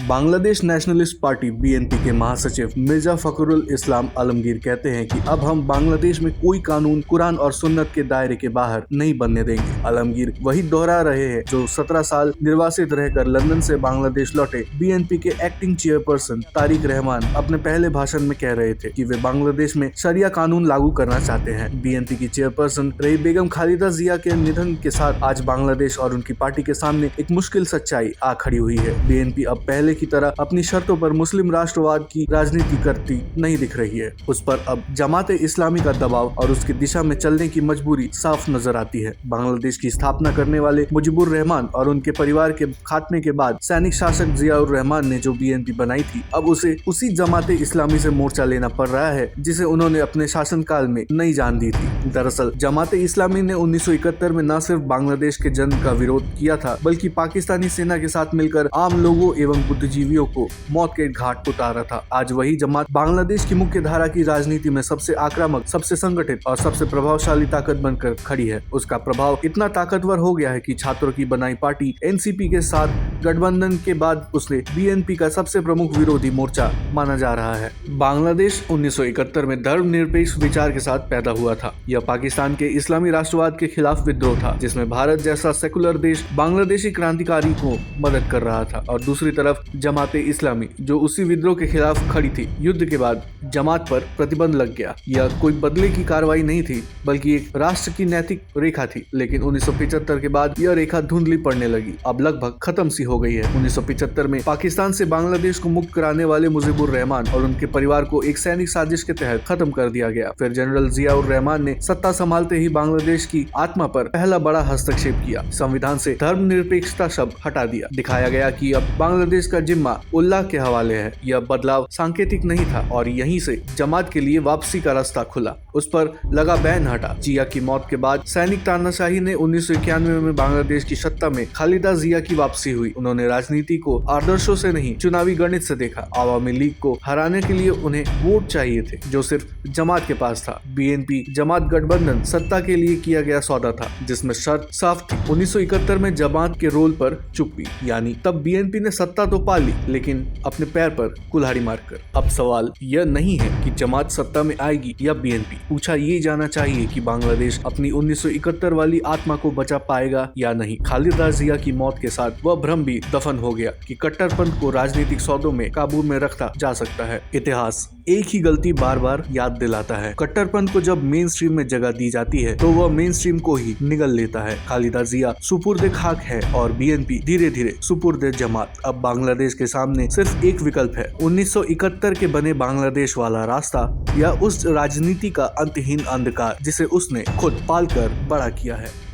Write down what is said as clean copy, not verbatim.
Bangladesh nationalist party BNP के महासचिव मिर्जा फखरुल इस्लाम आलमगीर कहते हैं कि अब हम बांग्लादेश में कोई कानून कुरान और सुन्नत के दायरे के बाहर नहीं बनने देंगे। आलमगीर वही दोहरा रहे हैं जो 17 साल निर्वासित रहकर लंदन से बांग्लादेश लौटे बीएनपी के एक्टिंग चेयरपर्सन तारिक रहमान अपने पहले भाषण में कह रहे थे कि वे बांग्लादेश में शरिया कानून लागू करना चाहते हैं। बीएनपी की चेयरपर्सन रही बेगम खालिदा जिया के निधन के साथ आज बांग्लादेश और उनकी पार्टी के सामने एक मुश्किल सच्चाई आ खड़ी हुई है। बीएनपी अब पहले की तरह अपनी शर्तों पर मुस्लिम राष्ट्रवाद की राजनीति करती नहीं दिख रही है। उस पर अब जमात इस्लामी का दबाव और उसकी दिशा में चलने की मजबूरी साफ नजर आती है। बांग्लादेश की स्थापना करने वाले मुजीबुर रहमान और उनके परिवार के खात्मे के बाद सैनिक शासक जियाउर रहमान ने जो बीएनपी बनाई थी, अब उसे उसी जमात इस्लामी से मोर्चा लेना पड़ रहा है जिसे उन्होंने अपने शासनकाल में नई जान दी थी। दरअसल जमात इस्लामी ने 1971 में न सिर्फ बांग्लादेश के जन्म का विरोध किया था, बल्कि पाकिस्तानी सेना के साथ मिलकर आम लोगों एवं बुद्धिजीवियों को मौत के घाट उतारा था। आज वही जमात बांग्लादेश की मुख्य धारा की राजनीति में सबसे आक्रामक, सबसे संगठित और सबसे प्रभावशाली ताकत बनकर खड़ी है। उसका प्रभाव इतना ताकतवर हो गया है कि छात्रों की बनाई पार्टी एनसीपी के साथ गठबंधन के बाद उसे बीएनपी का सबसे प्रमुख विरोधी मोर्चा माना जा रहा है। बांग्लादेश 1971 में धर्मनिरपेक्ष विचार के साथ पैदा हुआ था। यह पाकिस्तान के इस्लामी राष्ट्रवाद के खिलाफ विद्रोह था, जिसमें भारत जैसा सेकुलर देश बांग्लादेशी क्रांतिकारी को मदद कर रहा था और दूसरी तरफ जमात इस्लामी जो उसी विद्रोह के खिलाफ खड़ी थी। युद्ध के बाद जमात पर प्रतिबंध लग गया। यह कोई बदले की कार्रवाई नहीं थी, बल्कि एक राष्ट्र की नैतिक रेखा थी। लेकिन 1975 के बाद यह रेखा धुंधली पड़ने लगी, अब लगभग खत्म सी हो गई है। 1975 में पाकिस्तान से बांग्लादेश को मुक्त कराने वाले मुजीबुर रहमान और उनके परिवार को एक सैनिक साजिश के तहत खत्म कर दिया गया। फिर जनरल जियाउर रहमान ने सत्ता संभालते ही बांग्लादेश की आत्मा पर पहला बड़ा हस्तक्षेप किया। संविधान से धर्मनिरपेक्षता शब्द हटा दिया। दिखाया गया कि अब बांग्लादेश का जिम्मा उल्लाह के हवाले है। यह बदलाव सांकेतिक नहीं था और यहीं से जमात के लिए वापसी का रास्ता खुला। उस पर लगा बैन हटा। जिया की मौत के बाद सैनिक तानाशाही ने 1991 में बांग्लादेश की सत्ता में खालिदा जिया की वापसी हुई। उन्होंने राजनीति को आदर्शों से नहीं, चुनावी गणित से देखा। आवामी लीग को हराने के लिए उन्हें वोट चाहिए थे, जो सिर्फ जमात के पास था। बीएनपी जमात गठबंधन सत्ता के लिए किया गया सौदा था, जिसमें शर्त साफ थी। 1971 में जमात के रोल पर चुप हुई, यानी तब बीएनपी ने सत्ता तो पा ली, लेकिन अपने पैर पर कुल्हाड़ी मारकर। अब सवाल यह नहीं है कि जमात सत्ता में आएगी या बीएनपी। पूछा ये जाना चाहिए कि बांग्लादेश अपनी 1971 वाली आत्मा को बचा पाएगा या नहीं। खालिदा जिया की मौत के साथ वह भ्रम भी दफन हो गया कि कट्टरपंथ को राजनीतिक सौदों में काबू में रखा जा सकता है। इतिहास एक ही गलती बार बार याद दिलाता है। कट्टरपंथ को जब मेन स्ट्रीम में जगह दी जाती है तो वह मेन स्ट्रीम को ही निगल लेता है। खालिदा जिया सुपुर्दे खाक है और बीएनपी धीरे धीरे सुपुर्दे जमात। अब बांग्लादेश के सामने सिर्फ एक विकल्प है, 1971 के बने बांग्लादेश वाला रास्ता या उस राजनीति का अंतहीन अंधकार जिसे उसने खुद पालकर बड़ा किया है।